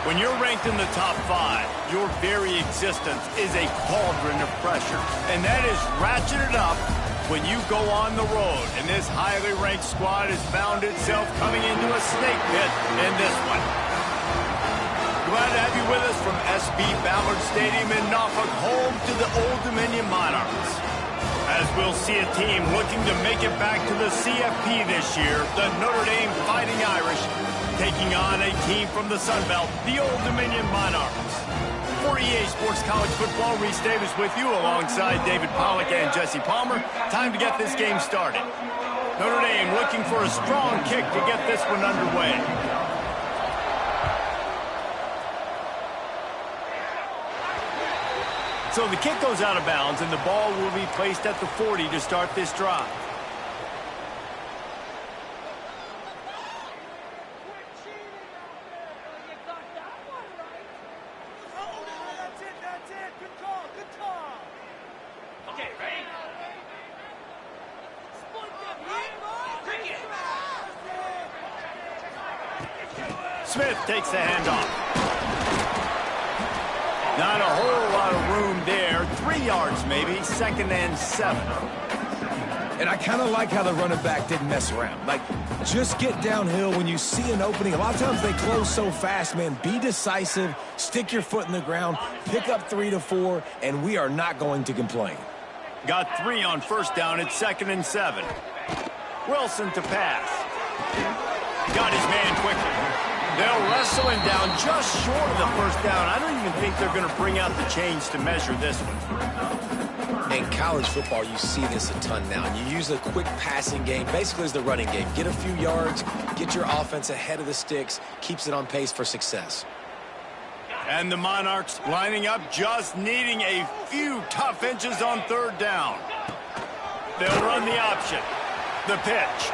When you're ranked in the top 5, your very existence is a cauldron of pressure. And that is ratcheted up when you go on the road. And this highly ranked squad has found itself coming into a snake pit in this one. Glad to have you with us from SB Ballard Stadium in Norfolk, home to the Old Dominion Monarchs. As we'll see a team looking to make it back to the CFP this year, the Notre Dame Fighting Irish, taking on a team from the Sun Belt, the Old Dominion Monarchs. For EA Sports College Football, Reese Davis with you alongside David Pollack and Jesse Palmer. Time to get this game started. Notre Dame looking for a strong kick to get this one underway. So the kick goes out of bounds, and the ball will be placed at the 40 to start this drive. Smith takes the handoff. Not a whole lot of room there. 3 yards maybe, 2nd and 7. And I kind of like how the running back didn't mess around. Like, just get downhill when you see an opening. A lot of times they close so fast, man. Be decisive, stick your foot in the ground, pick up 3 to 4, and we are not going to complain. Got 3 on 1st down. It's 2nd and 7. Wilson to pass. Got his man quickly. They'll wrestle him down just short of the 1st down. I don't even think they're going to bring out the chains to measure this one. In college football, you see this a ton now. And you use a quick passing game, basically as the running game. Get a few yards, get your offense ahead of the sticks, keeps it on pace for success. And the Monarchs lining up, just needing a few tough inches on 3rd down. They'll run the option. The pitch.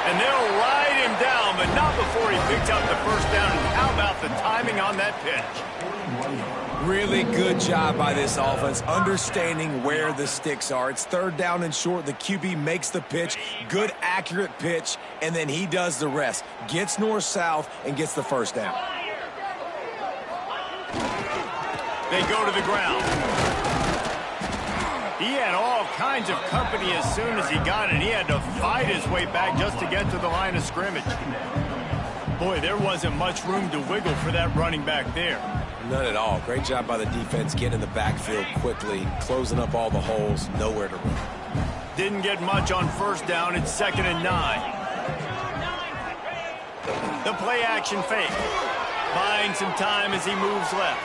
And they'll ride him down, but not before he picks up the 1st down. And how about the timing on that pitch? Really good job by this offense, understanding where the sticks are. It's 3rd down and short. The QB makes the pitch, good, accurate pitch, and then he does the rest. Gets north-south and gets the 1st down. They go to the ground. He had all kinds of company as soon as he got it. He had to fight his way back just to get to the line of scrimmage. Boy, there wasn't much room to wiggle for that running back there. None at all. Great job by the defense getting in the backfield quickly, closing up all the holes, nowhere to run. Didn't get much on 1st down. It's 2nd and 9. The play action fake. Buying some time as he moves left.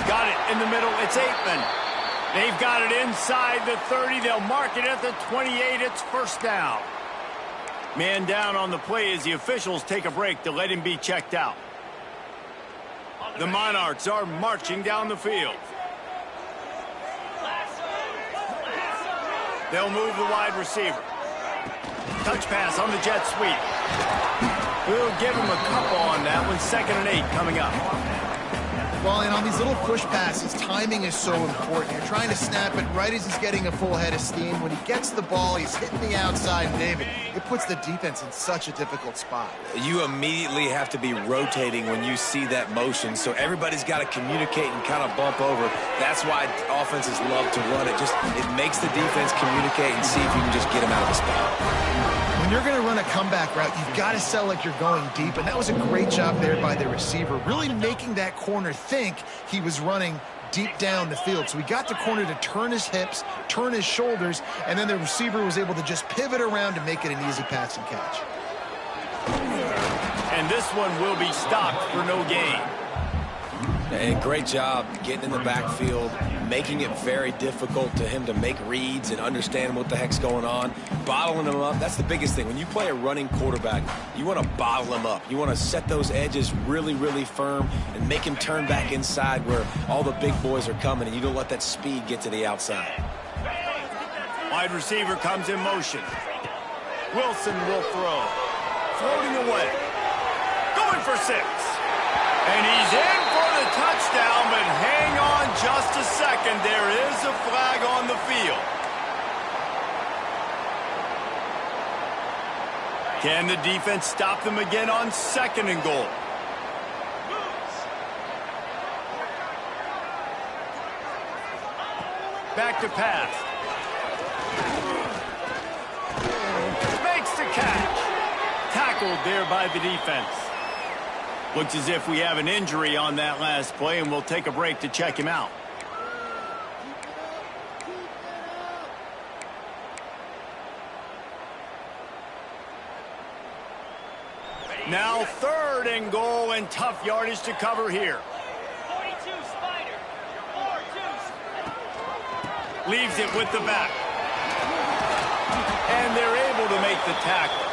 Got it in the middle. It's Aitman. They've got it inside the 30. They'll mark it at the 28. It's 1st down. Man down on the play as the officials take a break to let him be checked out. The Monarchs are marching down the field. They'll move the wide receiver. Touch pass on the jet sweep. We'll give him a couple on that one. 2nd and 8 coming up. Well, and on these little push passes, timing is so important. You're trying to snap it right as he's getting a full head of steam. When he gets the ball, he's hitting the outside, David. It puts the defense in such a difficult spot. You immediately have to be rotating when you see that motion, so everybody's got to communicate and kind of bump over. That's why offenses love to run it. It makes the defense communicate and see if you can just get him out of the spot. When you're going to run a comeback route, you've got to sell like you're going deep, and that was a great job there by the receiver, really making that corner think he was running deep down the field. So he got the corner to turn his hips, turn his shoulders, and then the receiver was able to just pivot around to make it an easy pass and catch. And this one will be stopped for no gain. And great job getting in the backfield, making it very difficult to him to make reads and understand what the heck's going on, bottling him up. That's the biggest thing. When you play a running quarterback, you want to bottle him up. You want to set those edges really, really firm and make him turn back inside where all the big boys are coming, and you don't let that speed get to the outside. Wide receiver comes in motion. Wilson will throw. Floating away. Going for 6. And he's in for the touchdown, but hang on just a second. There is a flag on the field. Can the defense stop them again on 2nd and goal? Back to pass. Makes the catch. Tackled there by the defense. Looks as if we have an injury on that last play, and we'll take a break to check him out. Now 3rd and goal, and tough yardage to cover here. 42 Spider. 4-2. Leaves it with the back. And they're able to make the tackle.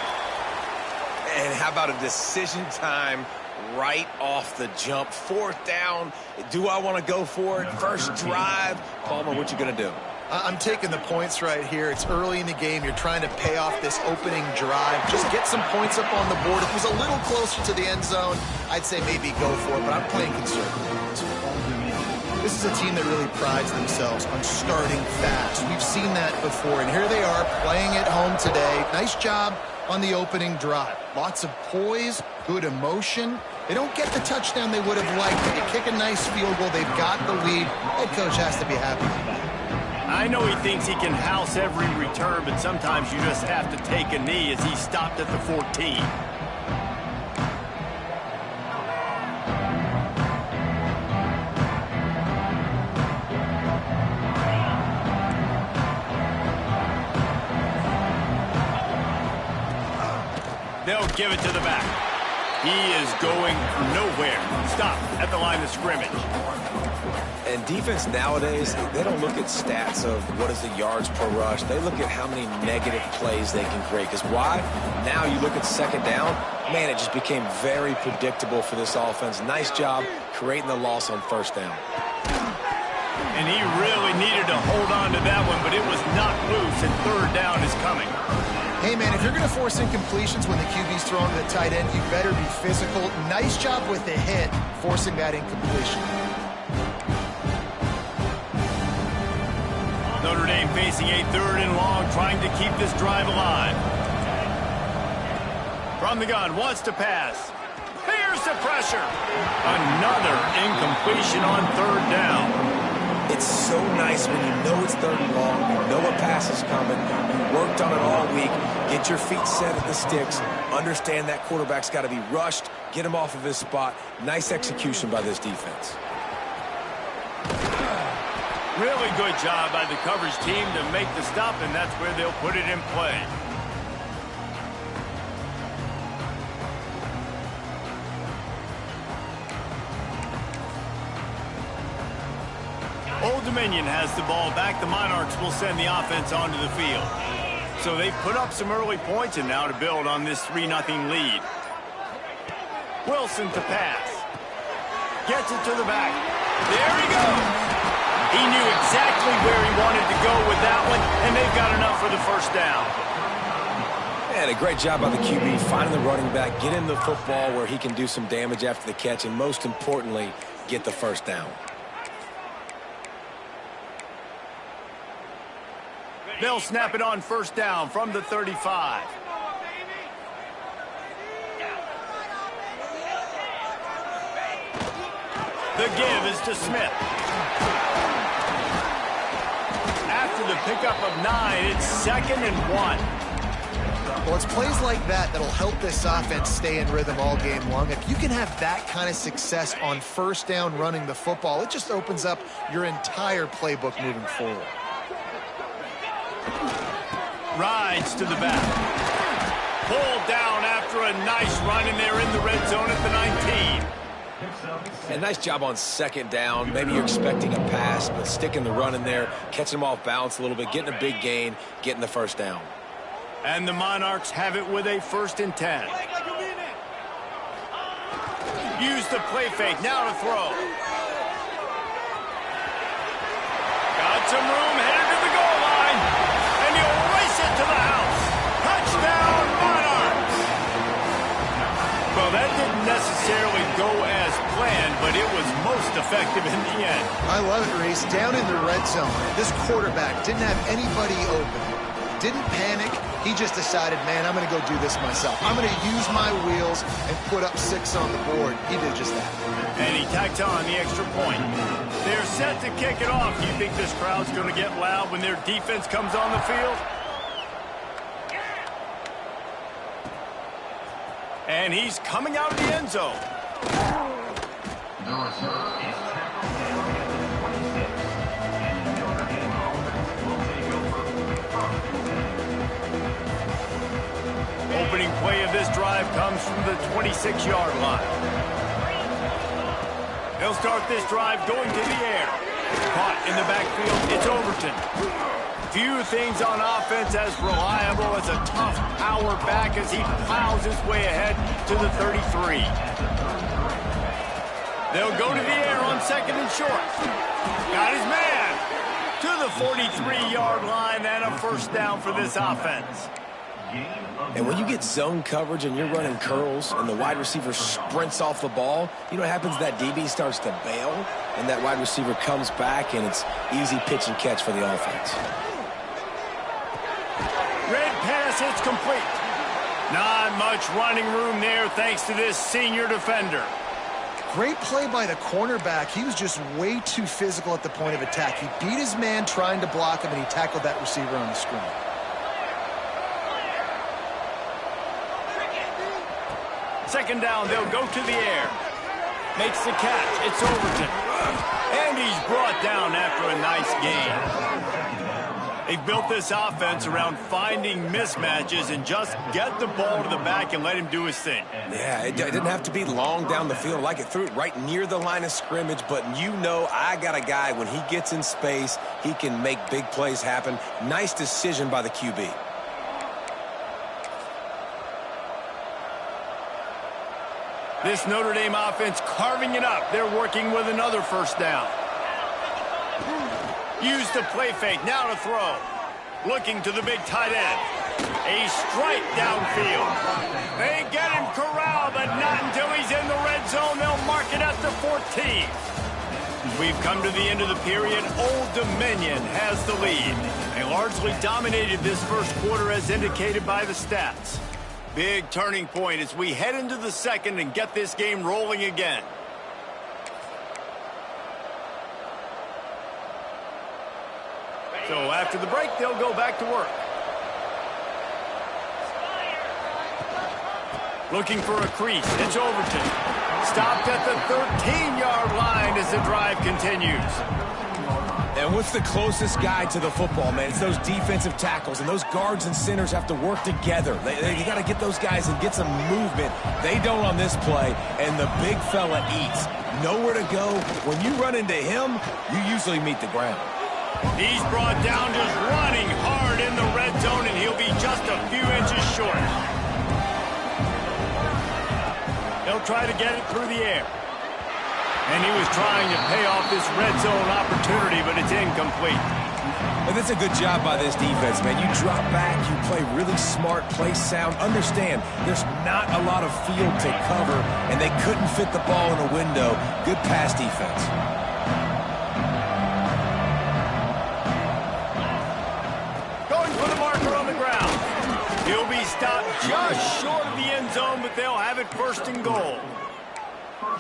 And how about a decision time right off the jump? 4th down. Do I want to go for it? First drive. Palmer, what you going to do? I'm taking the points right here. It's early in the game. You're trying to pay off this opening drive. Just get some points up on the board. If it was a little closer to the end zone, I'd say maybe go for it, but I'm playing conservative. This is a team that really prides themselves on starting fast. We've seen that before, and here they are playing at home today. Nice job on the opening drive. Lots of poise, good emotion. They don't get the touchdown they would have liked, but you kick a nice field goal. They've got the lead. Head coach has to be happy with that. I know he thinks he can house every return, but sometimes you just have to take a knee as he stopped at the 14. They'll give it to the back. He is going nowhere. Stop at the line of scrimmage. And defense nowadays, they don't look at stats of what is the yards per rush. They look at how many negative plays they can create. Because why? Now you look at 2nd down, man, it just became very predictable for this offense. Nice job creating the loss on 1st down. And he really needed to hold on to that one, but it was knocked loose, and 3rd down is coming. Hey, man, if you're going to force incompletions when the QB's throwing to the tight end, you better be physical. Nice job with the hit, forcing that incompletion. Notre Dame facing a 3rd and long, trying to keep this drive alive. From the gun, wants to pass. Here's the pressure. Another incompletion on 3rd down. It's so nice when you know it's 3rd and long, you know a pass is coming, you worked on it all week, get your feet set at the sticks, understand that quarterback's got to be rushed, get him off of his spot. Nice execution by this defense. Really good job by the coverage team to make the stop, and that's where they'll put it in play. Old Dominion has the ball back. The Monarchs will send the offense onto the field. So they put up some early points, and now to build on this 3-0 lead. Wilson to pass. Gets it to the back. There he goes. He knew exactly where he wanted to go with that one, and they've got enough for the 1st down. And a great job by the QB, finding the running back, get him the football where he can do some damage after the catch, and most importantly, get the 1st down. They'll snap it on 1st down from the 35. The give is to Smith. After the pickup of 9, it's 2nd and 1. Well, it's plays like that that'll help this offense stay in rhythm all game long. If you can have that kind of success on 1st down running the football, it just opens up your entire playbook moving forward. Rides to the back. Pulled down after a nice run, and they're in the red zone at the 19. And nice job on 2nd down. Maybe you're expecting a pass, but sticking the run in there, catching them off balance a little bit, getting a big gain, getting the 1st down. And the Monarchs have it with a 1st and 10. Use the play fake, now to throw. Got some room, headed to the goal line. And he'll race it to the house. Touchdown, Monarchs! Well, that didn't necessarily go as planned, but it was most effective in the end. I love it, Reese. Down in the red zone, this quarterback didn't have anybody open. Didn't panic, He just decided, man, I'm going to go do this myself. I'm going to use my wheels and put up 6 on the board. He did just that. And he tacked on the extra point. They're set to kick it off. Do you think this crowd's going to get loud when their defense comes on the field? And he's coming out of the end zone. Opening play of this drive comes from the 26-yard line. They'll start this drive going to the air. Caught in the backfield, it's Overton. Few things on offense as reliable as a tough power back as he plows his way ahead to the 33. They'll go to the air on 2nd and short. Got his man to the 43-yard line and a first down for this offense. And when you get zone coverage and you're running curls and the wide receiver sprints off the ball, you know what happens? That DB starts to bail, and that wide receiver comes back, and it's easy pitch and catch for the offense. Red pass, it's complete. Not much running room there thanks to this senior defender. Great play by the cornerback. He was just way too physical at the point of attack. He beat his man trying to block him, and he tackled that receiver on the screen. Second down, they'll go to the air. Makes the catch. It's Overton. And he's brought down after a nice gain. They've built this offense around finding mismatches and just get the ball to the back and let him do his thing. Yeah, it didn't have to be long down the field. Like it threw it right near the line of scrimmage, but you know I got a guy, when he gets in space, he can make big plays happen. Nice decision by the QB. This Notre Dame offense carving it up. They're working with another first down. Use the play fake, now to throw. Looking to the big tight end. A strike downfield. They get him corralled, but not until he's in the red zone. They'll mark it at the 14. We've come to the end of the period. Old Dominion has the lead. They largely dominated this first quarter as indicated by the stats. Big turning point as we head into the second and get this game rolling again. So after the break, they'll go back to work. Looking for a crease. It's Overton. Stopped at the 13-yard line as the drive continues. And what's the closest guy to the football, man? It's those defensive tackles, and those guards and centers have to work together. You got to get those guys and get some movement. They don't on this play, and the big fella eats. Nowhere to go. When you run into him, you usually meet the ground. He's brought down just running hard in the red zone, and he'll be just a few inches short. They'll try to get it through the air. And he was trying to pay off this red zone opportunity, but it's incomplete. And that's a good job by this defense, man. You drop back, you play really smart, play sound. Understand, there's not a lot of field to cover, and they couldn't fit the ball in a window. Good pass defense. Going for the marker on the ground. He'll be stopped just short of the end zone, but they'll have it first and goal.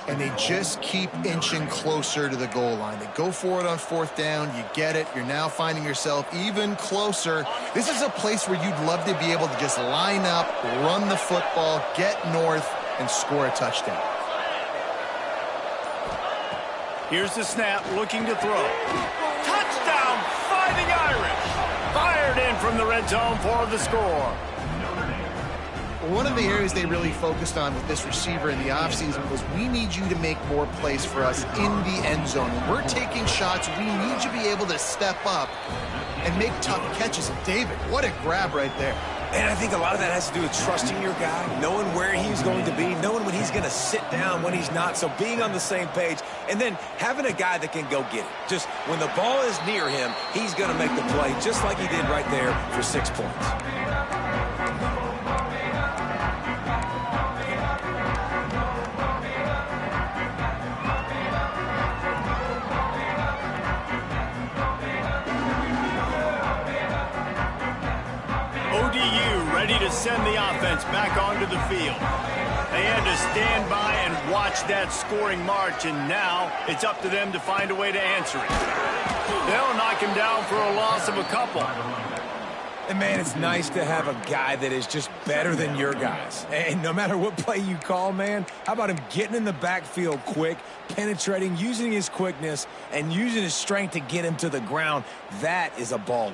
And they just keep inching closer to the goal line. They go for it on fourth down. You get it. You're now finding yourself even closer. This is a place where you'd love to be able to just line up, run the football, get north, and score a touchdown. Here's the snap, looking to throw. Touchdown, Fighting Irish. Fired in from the red zone for the score. One of the areas they really focused on with this receiver in the offseason was we need you to make more plays for us in the end zone. When we're taking shots, we need you to be able to step up and make tough catches. And David, what a grab right there. And I think a lot of that has to do with trusting your guy, knowing where he's going to be, knowing when he's going to sit down, when he's not. So being on the same page, and then having a guy that can go get it. Just when the ball is near him, he's going to make the play, just like he did right there for 6 points. ODU to send the offense back onto the field. They had to stand by and watch that scoring march, and now it's up to them to find a way to answer it. They'll knock him down for a loss of a couple. And, man, it's nice to have a guy that is just better than your guys. And no matter what play you call, man, how about him getting in the backfield quick, penetrating, using his quickness, and using his strength to get him to the ground? That is a baller.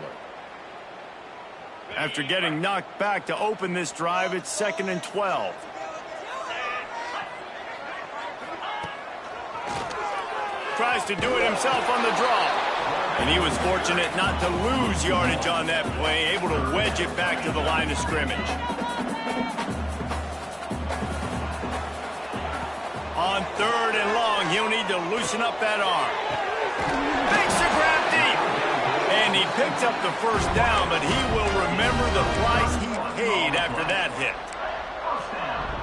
After getting knocked back to open this drive, it's 2nd and 12. Tries to do it himself on the draw. And he was fortunate not to lose yardage on that play, able to wedge it back to the line of scrimmage. On 3rd and long, he'll need to loosen up that arm. Makes a grab deep. And he picks up the first down, but he will remember the price he paid after that hit.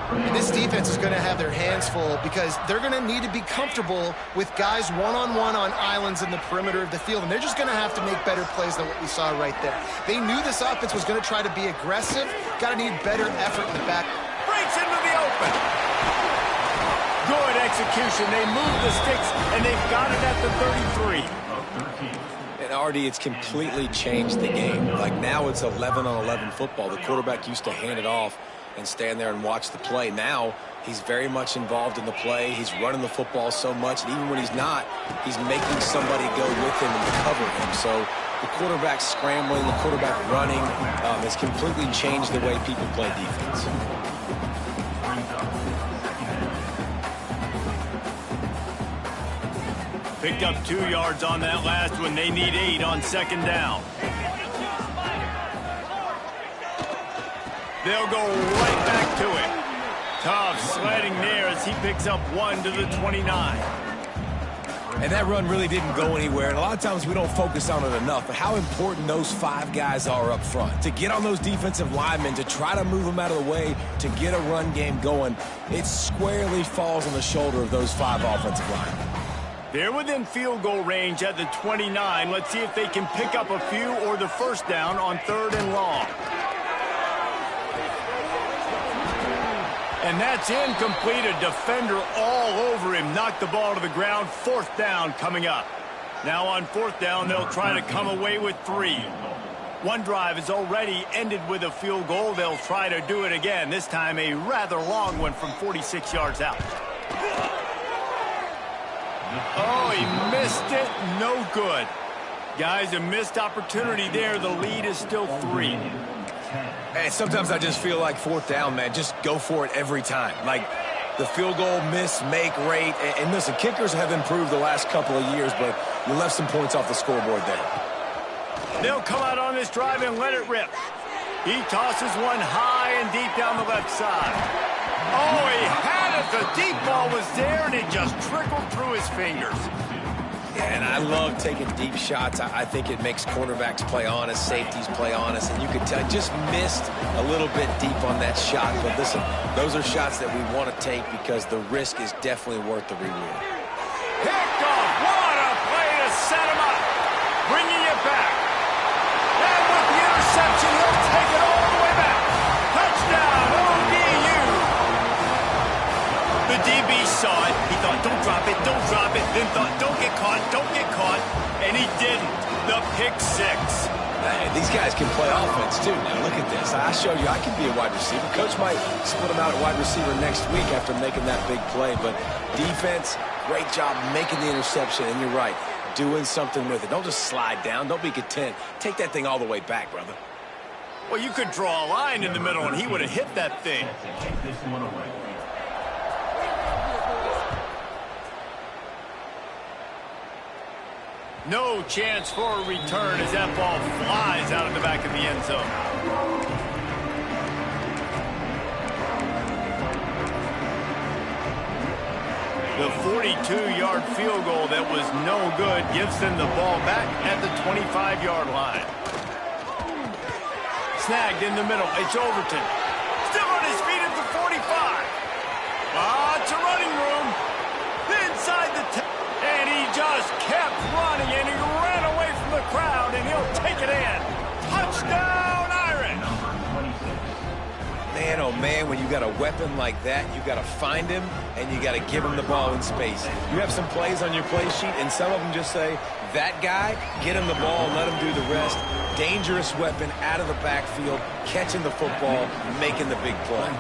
And this defense is going to have their hands full because they're going to need to be comfortable with guys one-on-one on islands in the perimeter of the field, and they're just going to have to make better plays than what we saw right there. They knew this offense was going to try to be aggressive, got to need better effort in the back. Breaks into the open. Good execution. They move the sticks, and they've got it at the 33. And, Artie, it's completely changed the game. Like, now it's 11-on-11 football. The quarterback used to hand it off and stand there and watch the play. Now he's very much involved in the play. He's running the football so much, and even when he's not, he's making somebody go with him and cover him. So the quarterback scrambling, the quarterback running has completely changed the way people play defense. Picked up 2 yards on that last one. They need 8 on 2nd down. They'll go right back to it. Tough sledding there as he picks up 1 to the 29. And that run really didn't go anywhere. And a lot of times we don't focus on it enough. But how important those 5 guys are up front. To get on those defensive linemen, to try to move them out of the way, to get a run game going, it squarely falls on the shoulder of those 5 offensive linemen. They're within field goal range at the 29. Let's see if they can pick up a few or the first down on 3rd and long. And that's incomplete. A defender all over him. Knocked the ball to the ground. 4th down coming up. Now on 4th down, they'll try to come away with 3. One drive has already ended with a field goal. They'll try to do it again. This time a rather long one from 46 yards out. Oh, he missed it. No good. Guys, a missed opportunity there. The lead is still 3. And sometimes I just feel like 4th down, man, just go for it every time. Like the field goal miss, make rate. And listen, kickers have improved the last couple of years, but you left some points off the scoreboard there. They'll come out on this drive and let it rip. He tosses one high and deep down the left side. Oh, he had it. The deep ball was there, and it just trickled through his fingers. And I love taking deep shots. I think it makes cornerbacks play honest, safeties play honest, and you could tell just missed a little bit deep on that shot. But listen, those are shots that we want to take because the risk is definitely worth the reward. Picked off. What a play to set him up. Bringing it back. And with the interception, he'll take it all the way back. Touchdown, ODU. The DB saw it. He thought, don't drop it, don't drop it. Then thought, don't get caught, and he didn't. The pick 6. Hey, these guys can play offense, too. Now, look at this. I showed you I can be a wide receiver. Coach might split him out at wide receiver next week after making that big play. But defense, great job making the interception. And you're right, doing something with it. Don't just slide down. Don't be content. Take that thing all the way back, brother. Well, you could draw a line in the middle, and he would have hit that thing. No chance for a return as that ball flies out of the back of the end zone. The 42-yard field goal that was no good gives them the ball back at the 25-yard line. Snagged in the middle. It's Overton. Still on his feet at the 45. Lots of running room. Inside the 10. And he just kept running, and he ran away from the crowd, and he'll take it in. Touchdown, Irish! oh man, when you got a weapon like that, you got to find him and you got to give him the ball in space. You have some plays on your play sheet, and some of them just say, that guy, get him the ball, let him do the rest. Dangerous weapon out of the backfield, catching the football, making the big play.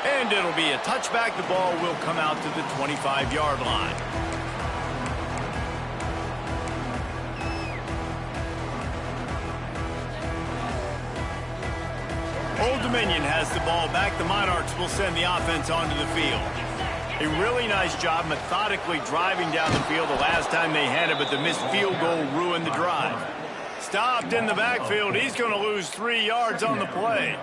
And it'll be a touchback. The ball will come out to the 25-yard line. Old Dominion has the ball back. The Monarchs will send the offense onto the field. A really nice job methodically driving down the field the last time they had it, but the missed field goal ruined the drive. Stopped in the backfield. He's going to lose 3 yards on the play.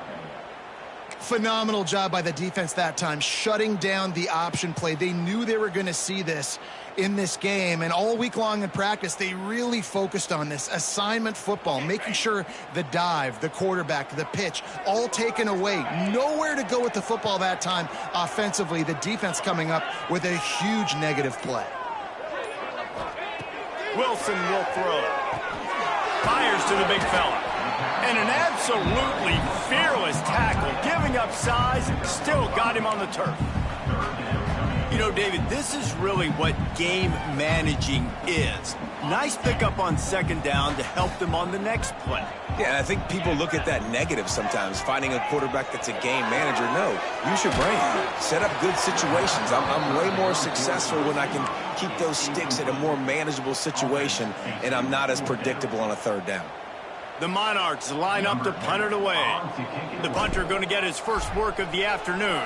Phenomenal job by the defense that time, shutting down the option play. They knew they were going to see this in this game, and all week long in practice, they really focused on this assignment football, making sure the dive, the quarterback, the pitch, all taken away. Nowhere to go with the football that time offensively. The defense coming up with a huge negative play. Wilson will throw. Fires to the big fella. And an absolutely fearless tackle, giving up size, still got him on the turf. You know, David, this is really what game managing is. Nice pickup on second down to help them on the next play. Yeah, and I think people look at that negative sometimes, finding a quarterback that's a game manager. No, use your brain. Set up good situations. I'm way more successful when I can keep those sticks in a more manageable situation, and I'm not as predictable on a third down. The Monarchs line up to punt it away. The punter going to get his first work of the afternoon.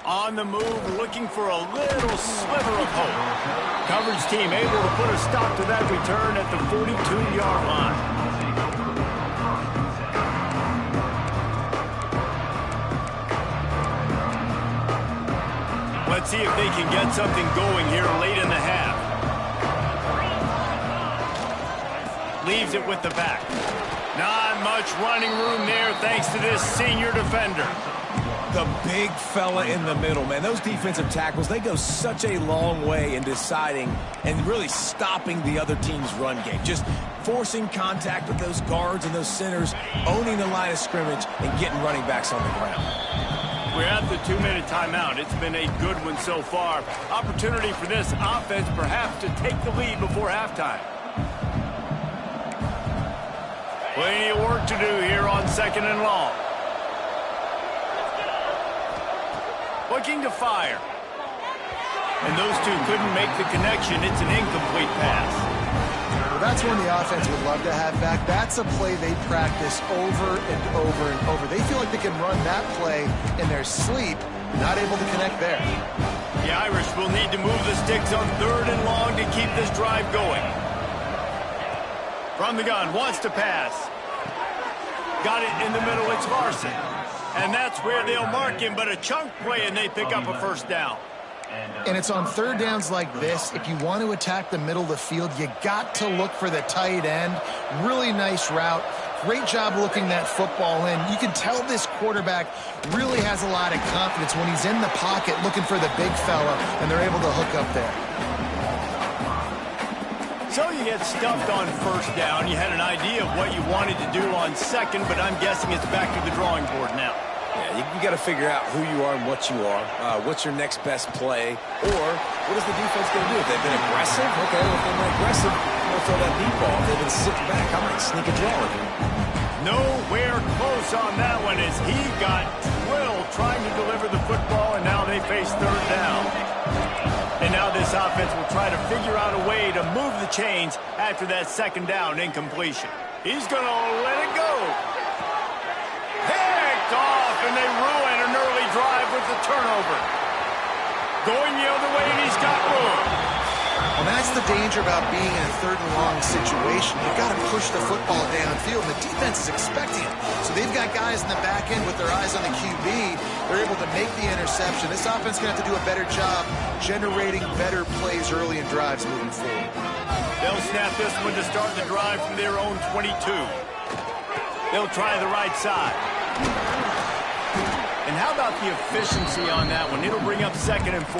On the move, looking for a little sliver of hope. Coverage team able to put a stop to that return at the 42-yard line. Let's see if they can get something going here late in the half. Leaves it with the back. Not much running room there thanks to this senior defender. The big fella in the middle, man. Those defensive tackles, they go such a long way in deciding and really stopping the other team's run game. Just forcing contact with those guards and those centers, owning the line of scrimmage, and getting running backs on the ground. We're at the 2-minute timeout. It's been a good one so far. Opportunity for this offense perhaps to take the lead before halftime. Plenty of work to do here on second and long. Looking to fire. And those two couldn't make the connection. It's an incomplete pass. Well, that's one the offense would love to have back. That's a play they practice over and over and over. They feel like they can run that play in their sleep. Not able to connect there. The Irish will need to move the sticks on third and long to keep this drive going. From the gun, wants to pass. Got it in the middle, it's Larson. And that's where they'll mark him, but a chunk play and they pick up a first down. And it's on third downs like this. If you want to attack the middle of the field, you got to look for the tight end. Really nice route. Great job looking that football in. You can tell this quarterback really has a lot of confidence when he's in the pocket looking for the big fella, and they're able to hook up there. So you get stuffed on first down. You had an idea of what you wanted to do on second, but I'm guessing it's back to the drawing board now. Yeah, you got to figure out who you are and what you are. What's your next best play? Or what is the defense going to do? If they've been aggressive, okay, well, if they've been aggressive, they'll throw that deep ball. If they've been sit back, I might sneak a draw in here. Nowhere close on that one as he got drilled trying to deliver the football, and now they face third down. And now this offense will try to figure out a way to move the chains after that second down incompletion. He's going to let it go. Picked off, and they ruin an early drive with the turnover. Going the other way, and he's got room. Well, that's the danger about being in a third and long situation. You've got to push the football downfield. The defense is expecting it. So they've got guys in the back end with their eyes on the QB. They're able to make the interception. This offense is going to have to do a better job generating better plays early in drives moving forward. They'll snap this one to start the drive from their own 22. They'll try the right side. And how about the efficiency on that one? It'll bring up second and 4.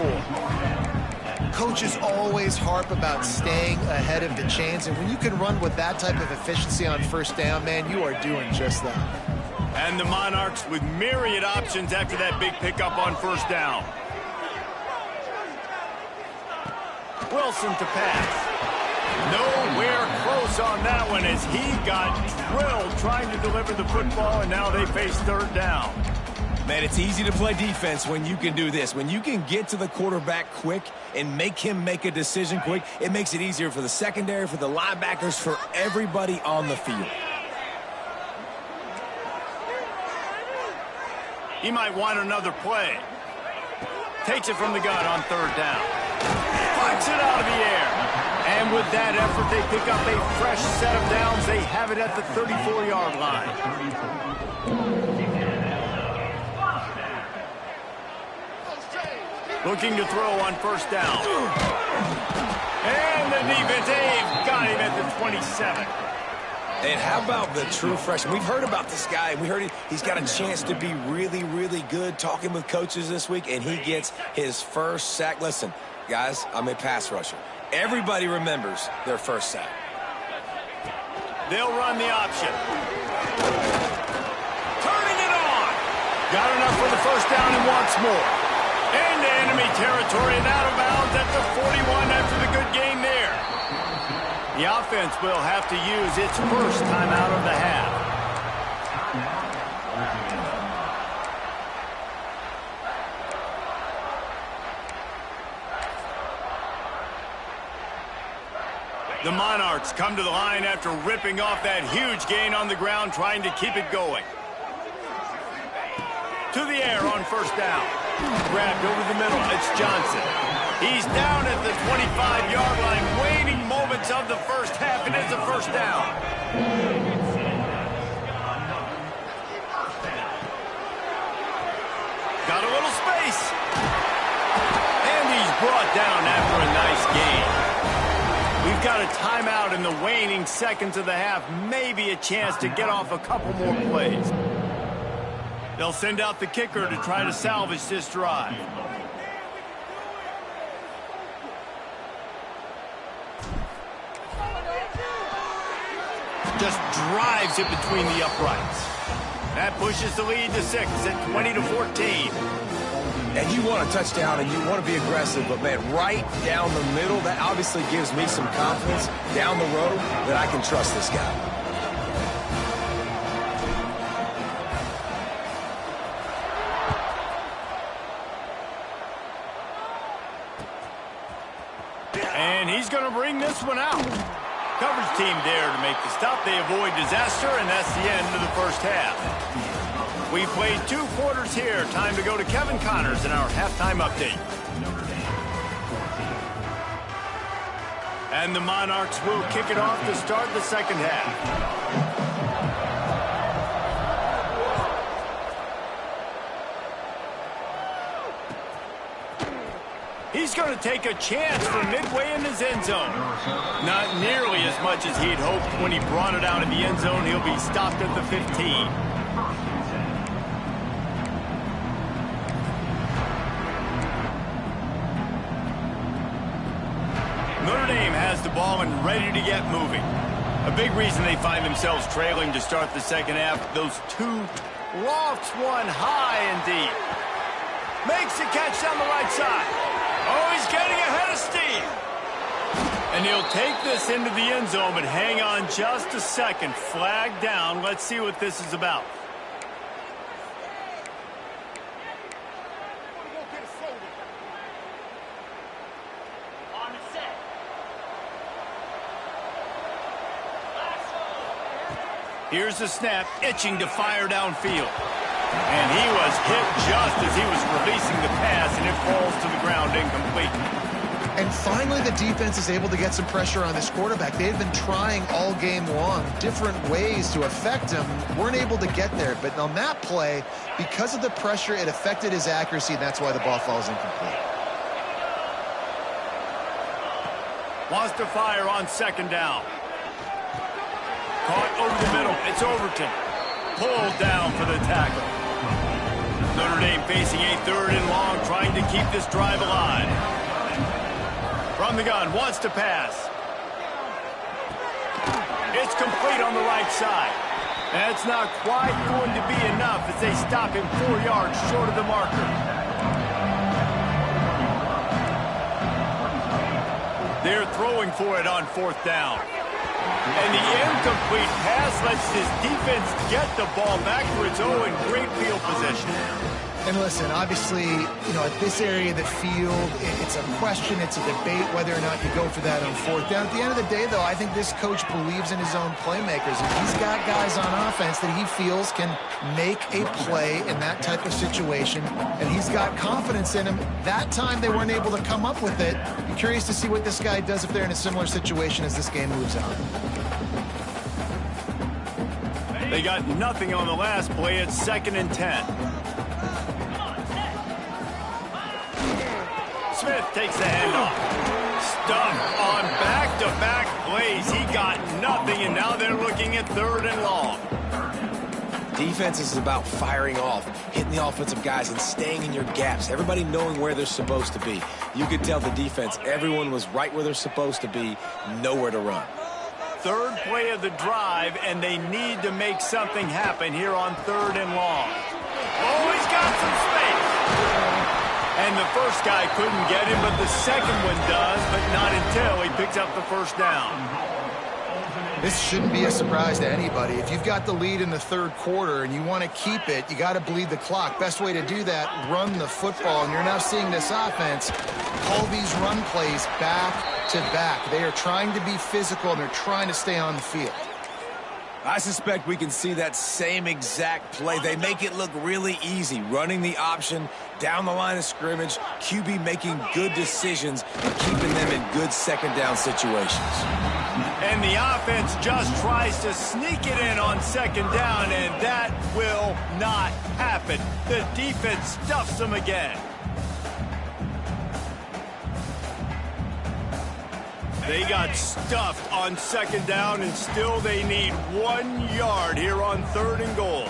coaches always harp about staying ahead of the chains, and when you can run with that type of efficiency on first down, man, you are doing just that. And the Monarchs with myriad options after that big pickup on first down. Wilson to pass. Nowhere close on that one as he got drilled trying to deliver the football, and now they face third down. Man, it's easy to play defense when you can do this. When you can get to the quarterback quick and make him make a decision quick, it makes it easier for the secondary, for the linebackers, for everybody on the field. He might want another play. Takes it from the gun on third down. Flies it out of the air. And with that effort, they pick up a fresh set of downs. They have it at the 34-yard line. Looking to throw on first down. And the defense, they've got him at the 27. And how about the true freshman? We've heard about this guy. We heard he's got a chance to be really, really good talking with coaches this week, and he gets his first sack. Listen, guys, I'm a pass rusher. Everybody remembers their first sack. They'll run the option. Turning it on. Got enough for the first down and wants more. Into enemy territory and out of bounds at the 41 after the good gain there. The offense will have to use its first timeout of the half. The Monarchs come to the line after ripping off that huge gain on the ground, trying to keep it going. To the air on first down. Grabbed over the middle. It's Johnson. He's down at the 25-yard line. Waning moments of the first half. It is a first down. Got a little space. And he's brought down after a nice gain. We've got a timeout in the waning seconds of the half. Maybe a chance to get off a couple more plays. They'll send out the kicker to try to salvage this drive. Just drives it between the uprights. That pushes the lead to 6 at 20-14. And you want a touchdown and you want to be aggressive, but, man, right down the middle, that obviously gives me some confidence down the road that I can trust this guy. And he's going to bring this one out. Coverage team there to make the stop. They avoid disaster, and that's the end of the first half. We played 2 quarters here. Time to go to Kevin Connors in our halftime update. And the Monarchs will kick it off to start the second half. He's going to take a chance from midway in his end zone. Not nearly as much as he'd hoped when he brought it out in the end zone. He'll be stopped at the 15. Notre Dame has the ball and ready to get moving. A big reason they find themselves trailing to start the second half. Those 2 lofts, one high and deep. Makes the catch down the right side. Oh, he's getting ahead of steam. And he'll take this into the end zone, but hang on just a second. Flag down. Let's see what this is about. On the set. Here's the snap, itching to fire downfield. And he was hit just as he was releasing the pass, and it falls to the ground incomplete. And finally, the defense is able to get some pressure on this quarterback. They had been trying all game long different ways to affect him. Weren't able to get there. But on that play, because of the pressure, it affected his accuracy, and that's why the ball falls incomplete. Wants to fire on second down. Caught over the middle. It's Overton. Pulled down for the tackle. Notre Dame facing a 3rd and long, trying to keep this drive alive. On the gun, wants to pass. It's complete on the right side. That's not quite going to be enough as they stop him 4 yards short of the marker. They're throwing for it on 4th down. And the incomplete pass lets this defense get the ball back to its own in great field position. And listen, obviously, at this area of the field, it's a question, it's a debate whether or not you go for that on 4th down. At the end of the day, though, I think this coach believes in his own playmakers. And he's got guys on offense that he feels can make a play in that type of situation. And he's got confidence in him. That time they weren't able to come up with it. Be curious to see what this guy does if they're in a similar situation as this game moves on. They got nothing on the last play. It's 2nd and 10. Smith takes the handoff. Stuck on back-to-back plays. He got nothing, and now they're looking at 3rd and long. Defense is about firing off, hitting the offensive guys, and staying in your gaps. Everybody knowing where they're supposed to be. You could tell the defense, everyone was right where they're supposed to be, nowhere to run. 3rd play of the drive, and they need to make something happen here on 3rd and long. Oh, he's got some space. And the first guy couldn't get him, but the second one does, but not until he picks up the 1st down. This shouldn't be a surprise to anybody. If you've got the lead in the 3rd quarter and you want to keep it, you got to bleed the clock. Best way to do that, run the football. And you're now seeing this offense call these run plays back to back. They are trying to be physical, and they're trying to stay on the field. I suspect we can see that same exact play. They make it look really easy, running the option down the line of scrimmage, QB making good decisions and keeping them in good 2nd down situations. And the offense just tries to sneak it in on 2nd down, and that will not happen. The defense stuffs them again. They got stuffed on 2nd down, and still they need 1 yard here on 3rd and goal.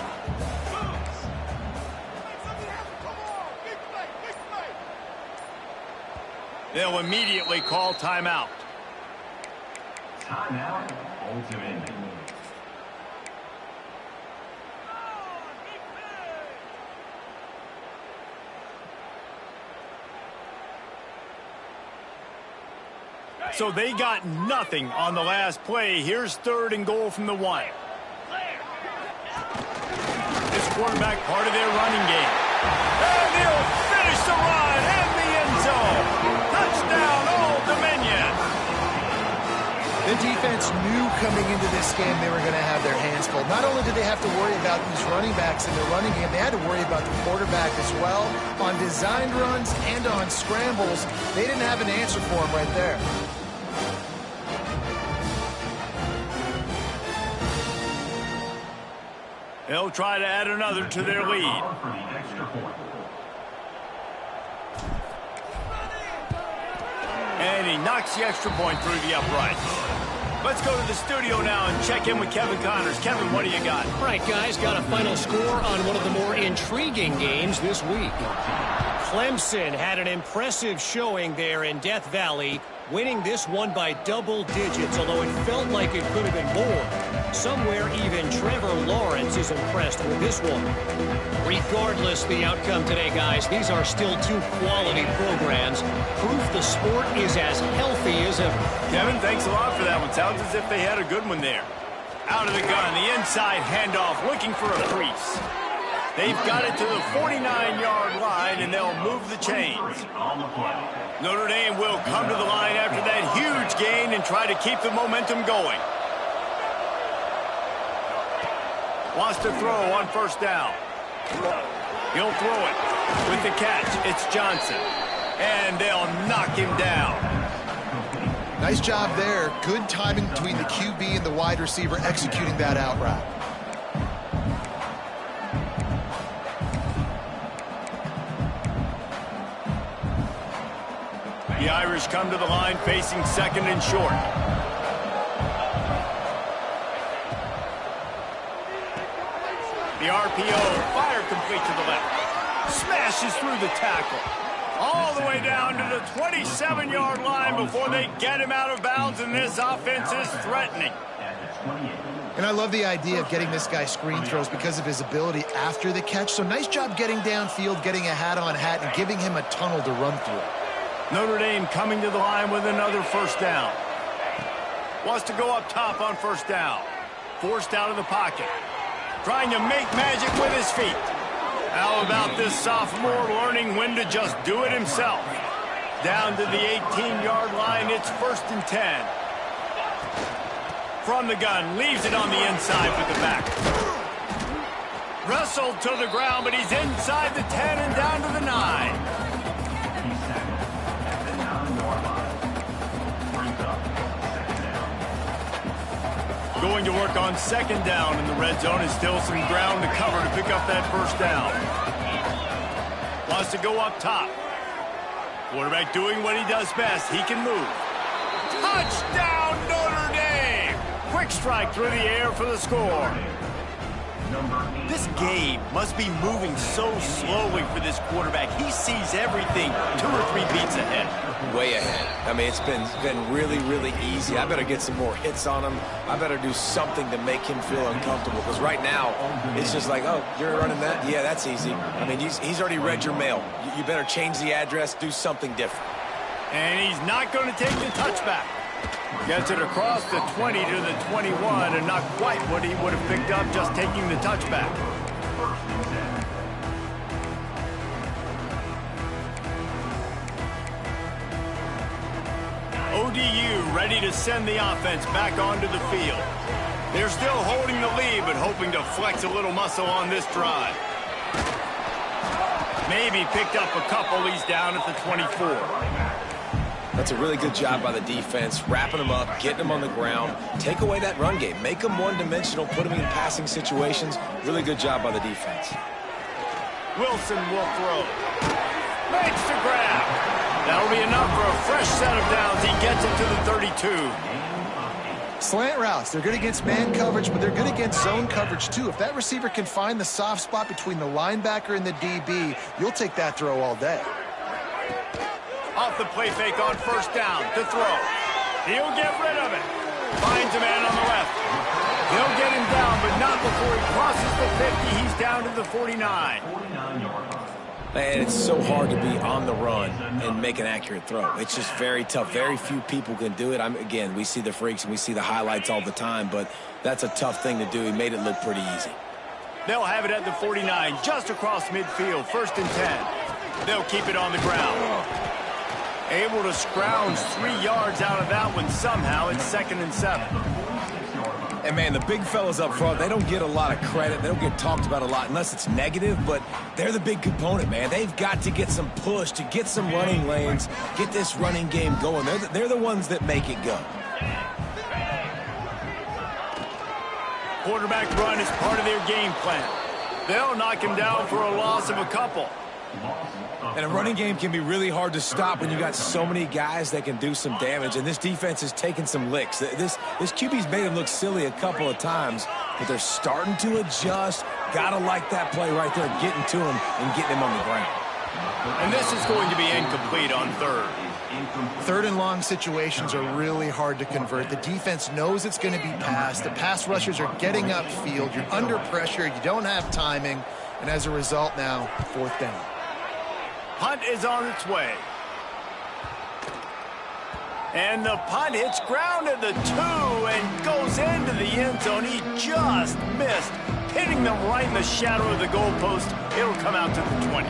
They'll immediately call timeout. Timeout, ultimate. So they got nothing on the last play. Here's 3rd and goal from the 1. This quarterback part of their running game. And they'll finish the run in the end zone. Touchdown, Old Dominion. The defense knew coming into this game they were going to have their hands full. Not only did they have to worry about these running backs in the running game, they had to worry about the quarterback as well. On designed runs and on scrambles, they didn't have an answer for him right there. They'll try to add another to their lead. And he knocks the extra point through the uprights. Let's go to the studio now and check in with Kevin Connors. Kevin, what do you got? All right, guys, got a final score on one of the more intriguing games this week. Clemson had an impressive showing there in Death Valley, winning this one by double digits, although it felt like it could have been more. Somewhere even Trevor Lawrence is impressed with this one. Regardless the outcome today, guys, these are still 2 quality programs. Proof the sport is as healthy as ever. Kevin, thanks a lot for that one. Sounds as if they had a good one there. Out of the gun, the inside handoff, looking for a crease. They've got it to the 49-yard line, and they'll move the chains. Notre Dame will come to the line after that huge gain and try to keep the momentum going. Wants to throw on 1st down. He'll throw it with the catch. It's Johnson. And they'll knock him down. Nice job there. Good timing between the QB and the wide receiver executing that out route. The Irish come to the line facing 2nd and short. The RPO, fire complete to the left. Smashes through the tackle. All the way down to the 27-yard line before they get him out of bounds, and this offense is threatening. And I love the idea of getting this guy screen throws because of his ability after the catch. So nice job getting downfield, getting a hat-on-hat, and giving him a tunnel to run through. Notre Dame coming to the line with another first down. Wants to go up top on first down. Forced out of the pocket. Trying to make magic with his feet. How about this sophomore learning when to just do it himself? Down to the 18-yard line, it's 1st and 10. From the gun, leaves it on the inside with the back. Wrestled to the ground, but he's inside the 10 and down to the 9. Going to work on 2nd down in the red zone, and still some ground to cover to pick up that first down. Wants to go up top. Quarterback doing what he does best. He can move. Touchdown, Notre Dame! Quick strike through the air for the score. This game must be moving so slowly for this quarterback. He sees everything 2 or 3 beats ahead. Way ahead. I mean, it's been really, really easy. I better get some more hits on him. I better do something to make him feel uncomfortable, because right now it's just like, oh, you're running that? Yeah, that's easy. I mean, he's already read your mail. You better change the address, do something different. And he's not going to take the touchback. Gets it across the 20 to the 21, and not quite what he would have picked up just taking the touchback. ODU ready to send the offense back onto the field. They're still holding the lead, but hoping to flex a little muscle on this drive. Maybe picked up a couple. He's down at the 24. That's a really good job by the defense, wrapping them up, getting them on the ground. Take away that run game. Make them one-dimensional, put them in passing situations. Really good job by the defense. Wilson will throw. Makes the grab. That'll be enough for a fresh set of downs. He gets it to the 32. Slant routes, they're good against man coverage, but they're good against zone coverage too. If that receiver can find the soft spot between the linebacker and the DB, you'll take that throw all day. Off the play fake on first down to throw. He'll get rid of it. Finds a man on the left. He'll get him down, but not before he crosses the 50. He's down to the 49. Man, it's so hard to be on the run and make an accurate throw. It's just very tough. Very few people can do it. Again, we see the freaks and we see the highlights all the time, but that's a tough thing to do. He made it look pretty easy. They'll have it at the 49, just across midfield, 1st and 10. They'll keep it on the ground. Able to scrounge 3 yards out of that one somehow. It's 2nd and 7. And, man, the big fellas up front, they don't get a lot of credit. They don't get talked about a lot unless it's negative, but they're the big component, man. They've got to get some push, to get some running lanes, get this running game going. They're the ones that make it go. Quarterback run is part of their game plan. They'll knock him down for a loss of a couple. And a running game can be really hard to stop when you got so many guys that can do some damage, and this defense is taking some licks. This QB's made him look silly a couple of times, but they're starting to adjust. Gotta like that play right there, getting to him and getting him on the ground. And this is going to be incomplete on 3rd. 3rd and long situations are really hard to convert. The defense knows it's going to be passed. The pass rushers are getting upfield. You're under pressure. You don't have timing. And as a result now, 4th down. Punt is on its way. And the punt hits ground at the 2 and goes into the end zone. He just missed, hitting them right in the shadow of the goalpost. It'll come out to the 20.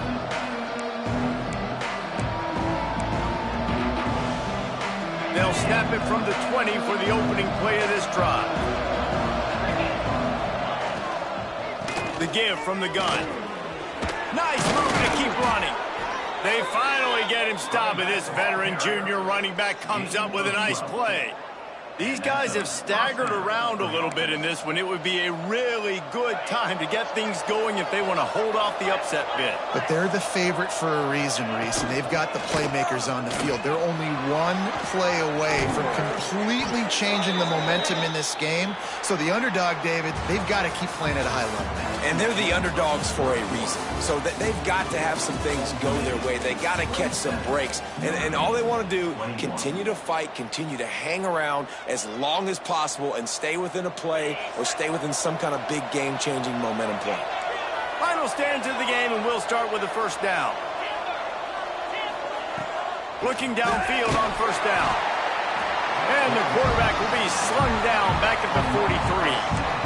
They'll snap it from the 20 for the opening play of this drive. The give from the gun. Nice move to keep running. They finally get him stopped, and this veteran junior running back comes up with a nice play. These guys have staggered around a little bit in this one. It would be a really good time to get things going if they want to hold off the upset bid. But they're the favorite for a reason, Reese, and they've got the playmakers on the field. They're only one play away from completely changing the momentum in this game. So the underdog, David, they've got to keep playing at a high level. And they're the underdogs for a reason. So they've got to have some things go their way. They got to catch some breaks. And all they want to do, continue to fight, continue to hang around as long as possible and stay within a play or stay within some kind of big game-changing momentum play. Final stands of the game, and we'll start with the first down. Looking downfield on first down. And the quarterback will be slung down back at the 43.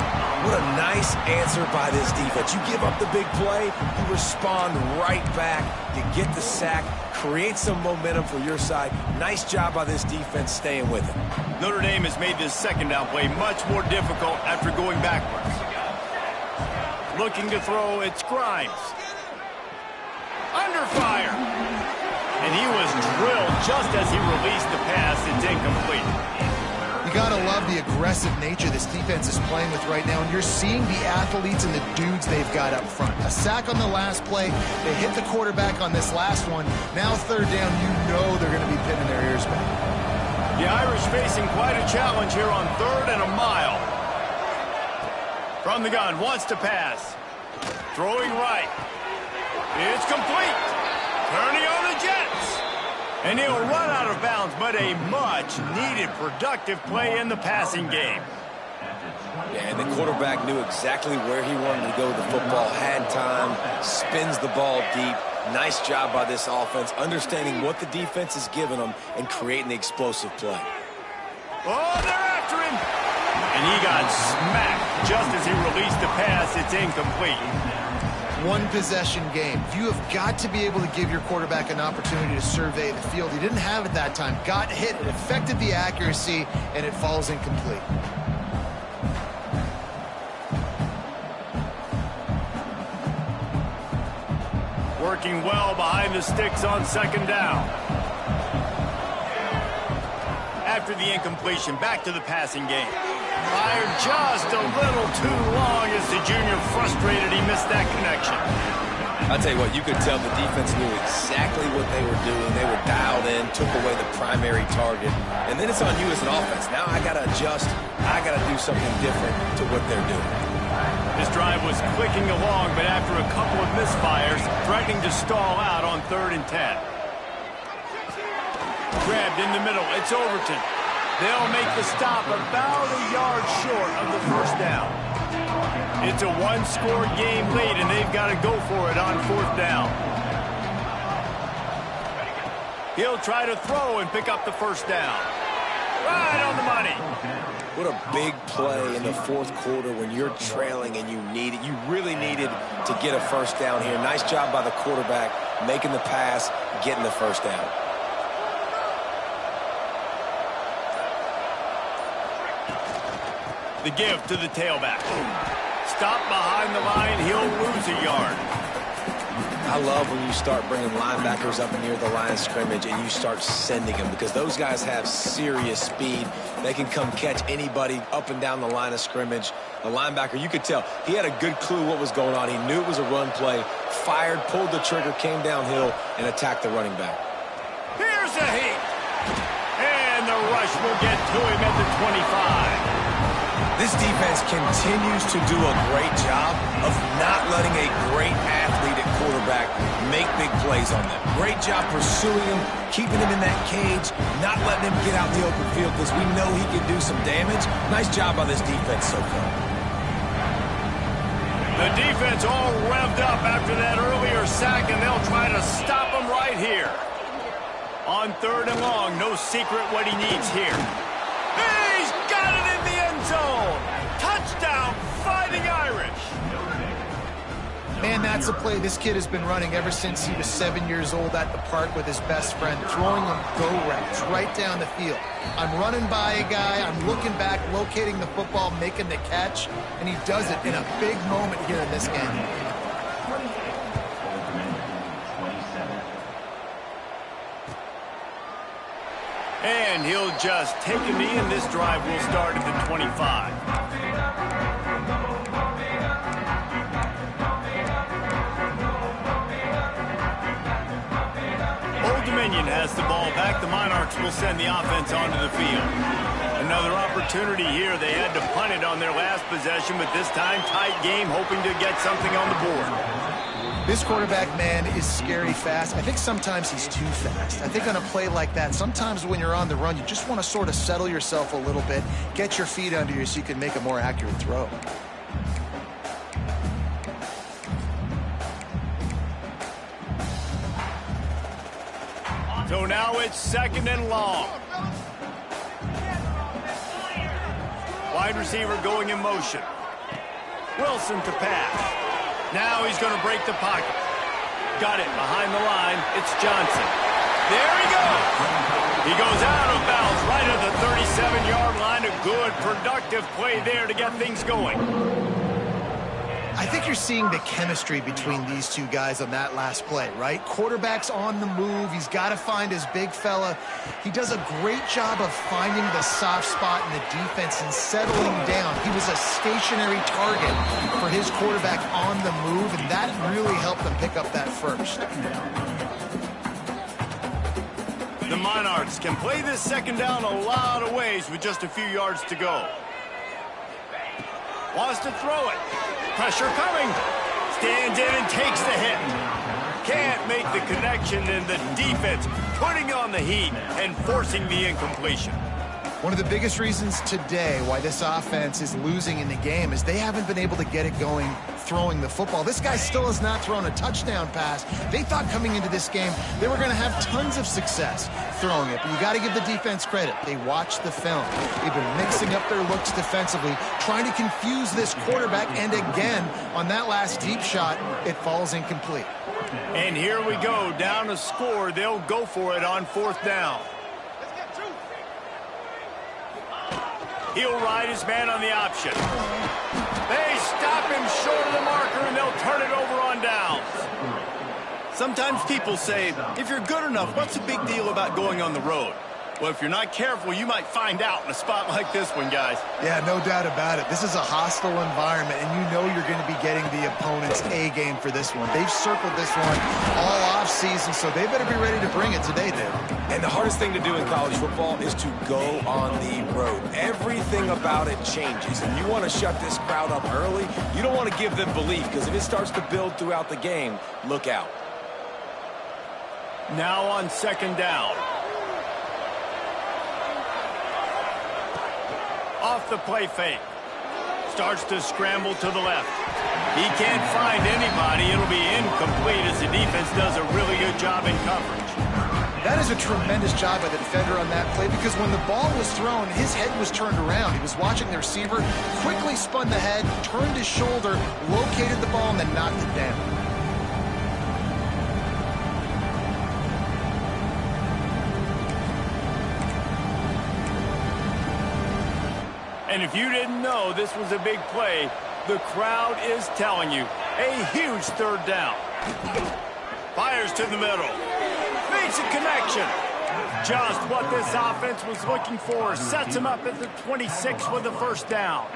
What a nice answer by this defense. You give up the big play, you respond right back, you get the sack, create some momentum for your side. Nice job by this defense staying with it. Notre Dame has made this second down play much more difficult after going backwards. Looking to throw, it's Grimes. Under fire. And he was drilled just as he released the pass. It's incomplete. You got to love the aggressive nature this defense is playing with right now, and you're seeing the athletes and the dudes they've got up front. A sack on the last play. They hit the quarterback on this last one. Now third down, you know they're going to be pinning their ears back. The Irish facing quite a challenge here on 3rd and a mile. From the gun, wants to pass. Throwing right. It's complete. Turning on the Jets. And he'll run out of bounds, but a much-needed productive play in the passing game. Yeah, and the quarterback knew exactly where he wanted to go with the football, had time, spins the ball deep. Nice job by this offense, understanding what the defense is giving them and creating the explosive play. Oh, they're after him. And he got smacked just as he released the pass. It's incomplete. One possession game. You have got to be able to give your quarterback an opportunity to survey the field. He didn't have it that time. Got hit, it affected the accuracy, and it falls incomplete. Working well behind the sticks on second down. After the incompletion, back to the passing game. Fired just a little too long as the junior frustrated. He missed that connection. I'll tell you what, you could tell the defense knew exactly what they were doing. They were dialed in, took away the primary target. And then it's on you as an offense. Now I got to adjust. I got to do something different to what they're doing. This drive was clicking along, but after a couple of misfires, threatening to stall out on 3rd and 10. Grabbed in the middle. It's Overton. They'll make the stop about a yard short of the first down. It's a one-score game late, and they've got to go for it on 4th down. He'll try to throw and pick up the first down. Right on the money. What a big play in the 4th quarter when you're trailing and you need it. You really needed to get a first down here. Nice job by the quarterback, making the pass, getting the first down. The give to the tailback. Stop behind the line. He'll lose a yard. I love when you start bringing linebackers up near the line of scrimmage and you start sending them, because those guys have serious speed. They can come catch anybody up and down the line of scrimmage. The linebacker, you could tell, he had a good clue what was going on. He knew it was a run play, fired, pulled the trigger, came downhill, and attacked the running back. Here's a heat. And the rush will get to him at the 25. This defense continues to do a great job of not letting a great athlete at quarterback make big plays on them. Great job pursuing him, keeping him in that cage, not letting him get out the open field because we know he can do some damage. Nice job by this defense so far. The defense all revved up after that earlier sack, and they'll try to stop him right here. On 3rd and long, no secret what he needs here. He's got it in the end zone. Touchdown, Fighting Irish. Man, that's a play this kid has been running ever since he was 7 years old at the park with his best friend, throwing them go routes right down the field. I'm running by a guy, I'm looking back, locating the football, making the catch, and he does it in a big moment here in this game. And he'll just take a knee, and this drive will start at the 25. Old Dominion has the ball back. The Monarchs will send the offense onto the field. Another opportunity here. They had to punt it on their last possession, but this time tight game, hoping to get something on the board. This quarterback, man, is scary fast. I think sometimes he's too fast. I think on a play like that, sometimes when you're on the run, you just want to sort of settle yourself a little bit, get your feet under you so you can make a more accurate throw. So now it's 2nd and long. Wide receiver going in motion. Wilson to pass. Now he's going to break the pocket. Got it behind the line. It's Johnson. There he goes. He goes out of bounds right at the 37-yard line. A good, productive play there to get things going. I think you're seeing the chemistry between these two guys on that last play, right? Quarterback's on the move. He's got to find his big fella. He does a great job of finding the soft spot in the defense and settling down. He was a stationary target for his quarterback on the move, and that really helped them pick up that first. The Monarchs can play this 2nd down a lot of ways with just a few yards to go. Wants to throw it. Pressure coming. Stands in and takes the hit. Can't make the connection, and the defense putting on the heat and forcing the incompletion. One of the biggest reasons today why this offense is losing in the game is they haven't been able to get it going throwing the football. This guy still has not thrown a touchdown pass. They thought coming into this game they were going to have tons of success throwing it, but you got to give the defense credit. They watched the film. They've been mixing up their looks defensively, trying to confuse this quarterback, and again, on that last deep shot, it falls incomplete. And here we go, down a score. They'll go for it on 4th down. He'll ride his man on the option. They stop him short of the marker, and they'll turn it over on downs. Sometimes people say, if you're good enough, what's the big deal about going on the road? Well, if you're not careful, you might find out in a spot like this one, guys. Yeah, no doubt about it. This is a hostile environment, and you know you're going to be getting the opponent's A game for this one. They've circled this one all offseason, so they better be ready to bring it today, Dave. And the hardest thing to do in college football is to go on the road. Everything about it changes, and you want to shut this crowd up early. You don't want to give them belief, because if it starts to build throughout the game, look out. Now on 2nd down. Off the play fake. Starts to scramble to the left. He can't find anybody. It'll be incomplete as the defense does a really good job in coverage. That is a tremendous job by the defender on that play, because when the ball was thrown, his head was turned around. He was watching the receiver, quickly spun the head, turned his shoulder, located the ball, and then knocked it down. And if you didn't know this was a big play, the crowd is telling you. A huge 3rd down. Fires to the middle. Makes a connection. Just what this offense was looking for. Sets him up at the 26 with the 1st down.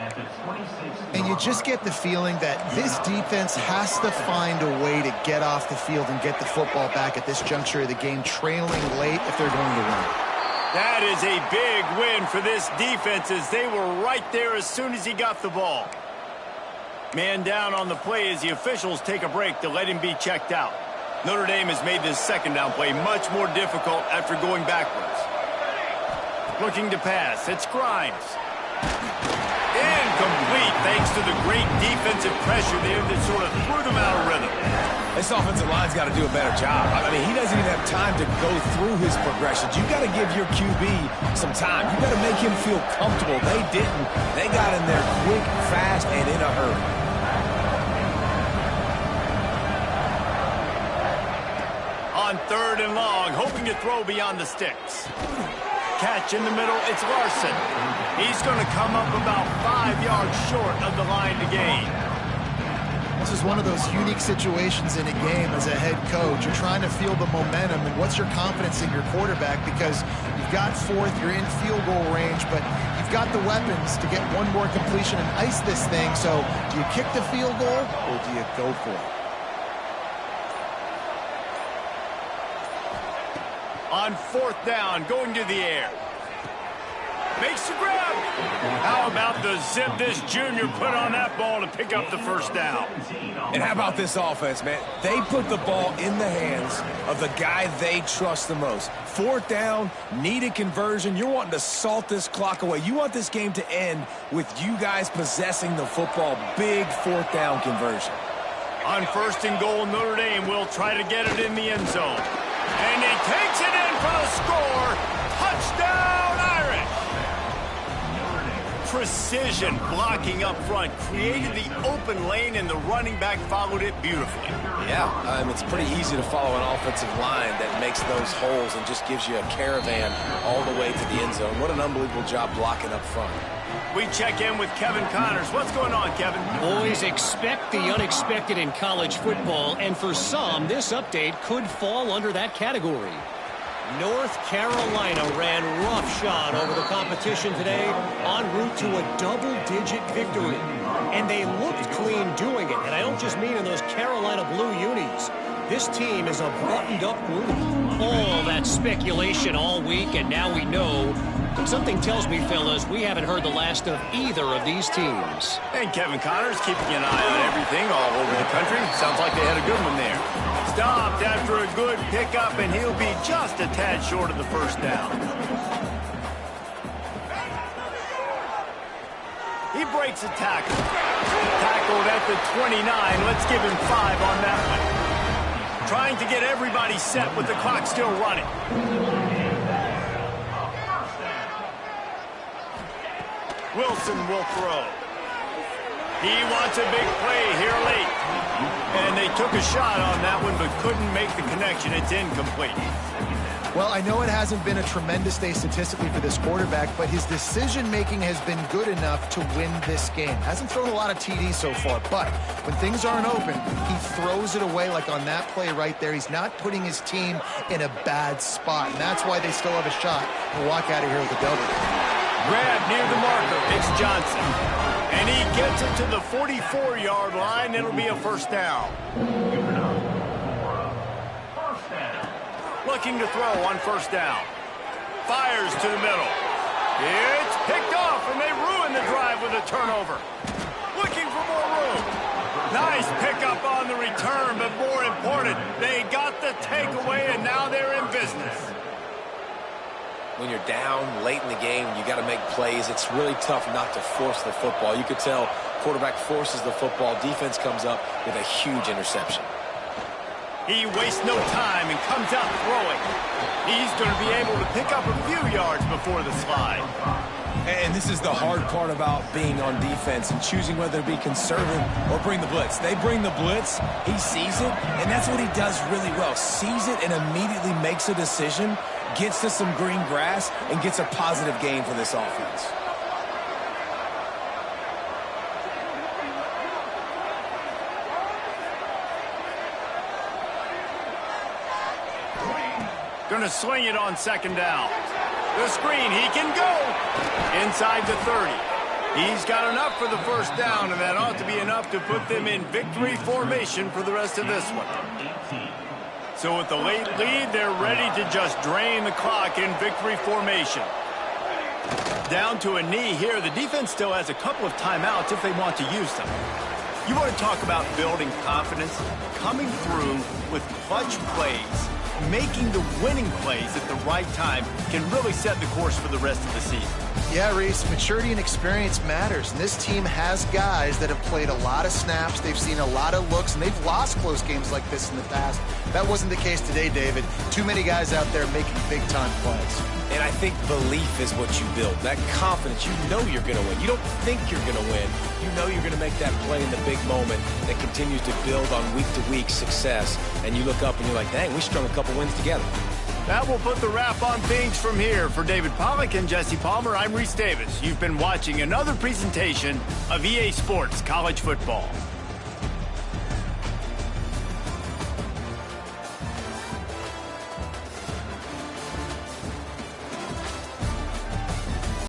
And you just get the feeling that this defense has to find a way to get off the field and get the football back at this juncture of the game, trailing late if they're going to win. That is a big win for this defense, as they were right there as soon as he got the ball. Man down on the play as the officials take a break to let him be checked out. Notre Dame has made this 2nd down play much more difficult after going backwards. Looking to pass. It's Grimes. Incomplete thanks to the great defensive pressure there that sort of threw them out of rhythm. This offensive line's got to do a better job. I mean, he doesn't even have time to go through his progressions. You got to give your QB some time. You got to make him feel comfortable. They didn't. They got in there quick, fast, and in a hurry. On 3rd and long, hoping to throw beyond the sticks. Catch in the middle, it's Larson. He's going to come up about 5 yards short of the line to gain. This is one of those unique situations in a game as a head coach. You're trying to feel the momentum, and what's your confidence in your quarterback, because you've You've got fourth. You're in field goal range, but you've got the weapons to get one more completion and ice this thing. So do you kick the field goal or do you go for it? On fourth down, going to the air. Makes the grab. How about the zip this junior put on that ball to pick up the first down? And how about this offense, man? They put the ball in the hands of the guy they trust the most. Fourth down, needed conversion. You're wanting to salt this clock away. You want this game to end with you guys possessing the football. Big fourth down conversion. On first and goal, Notre Dame will try to get it in the end zone. And he takes it in for the score. Touchdown, Irish! Precision blocking up front created the open lane, and the running back followed it beautifully. Yeah, it's pretty easy to follow an offensive line that makes those holes and just gives you a caravan all the way to the end zone. What an unbelievable job blocking up front. We check in with Kevin Connors. What's going on, Kevin? Boys, expect the unexpected in college football, and for some, this update could fall under that category. North Carolina ran roughshod over the competition today en route to a double-digit victory. And they looked clean doing it, and I don't just mean in those Carolina blue unis. This team is a buttoned-up group. All that speculation all week, and now we know. But something tells me, fellas, we haven't heard the last of either of these teams. And Kevin Connors keeping an eye on everything all over the country. Sounds like they had a good one there. Stopped after a good pickup, and he'll be just a tad short of the first down. He breaks a tackle. Tackled at the 29. Let's give him 5 on that one. Trying to get everybody set with the clock still running. Wilson will throw. He wants a big play here late. And they took a shot on that one, but couldn't make the connection. It's incomplete. Well, I know it hasn't been a tremendous day statistically for this quarterback, but his decision-making has been good enough to win this game. Hasn't thrown a lot of TDs so far, but when things aren't open, he throws it away like on that play right there. He's not putting his team in a bad spot, and that's why they still have a shot to walk out of here with a W. Grab near the marker. It's Johnson. And he gets it to the 44-yard line. It'll be a first down. Looking to throw on first down. Fires to the middle. It's picked off, and they ruin the drive with a turnover. Looking for more room. Nice pickup on the return, but more important, they got the takeaway, and now they're in business. When you're down late in the game, you got to make plays. It's really tough not to force the football. You could tell quarterback forces the football. Defense comes up with a huge interception. He wastes no time and comes out throwing. He's going to be able to pick up a few yards before the slide. And this is the hard part about being on defense and choosing whether to be conservative or bring the blitz. They bring the blitz, he sees it, and that's what he does really well. Sees it and immediately makes a decision, gets to some green grass, and gets a positive gain for this offense. Going to swing it on second down. The screen, he can go. Inside the 30. He's got enough for the first down, and that ought to be enough to put them in victory formation for the rest of this one. So with the late lead, they're ready to just drain the clock in victory formation. Down to a knee here. The defense still has a couple of timeouts if they want to use them. You want to talk about building confidence? Coming through with clutch plays, making the winning plays at the right time can really set the course for the rest of the season. Yeah, Reese, maturity and experience matters, and this team has guys that have played a lot of snaps, they've seen a lot of looks, and they've lost close games like this in the past. That wasn't the case today, David. Too many guys out there making big-time plays. And I think belief is what you build. That confidence, you know you're going to win. You don't think you're going to win. You know you're going to make that play in the big moment that continues to build on week-to-week success. And you look up and you're like, dang, we strung a couple wins together. That will put the wrap on things from here. For David Pollack and Jesse Palmer, I'm Reese Davis. You've been watching another presentation of EA Sports College Football.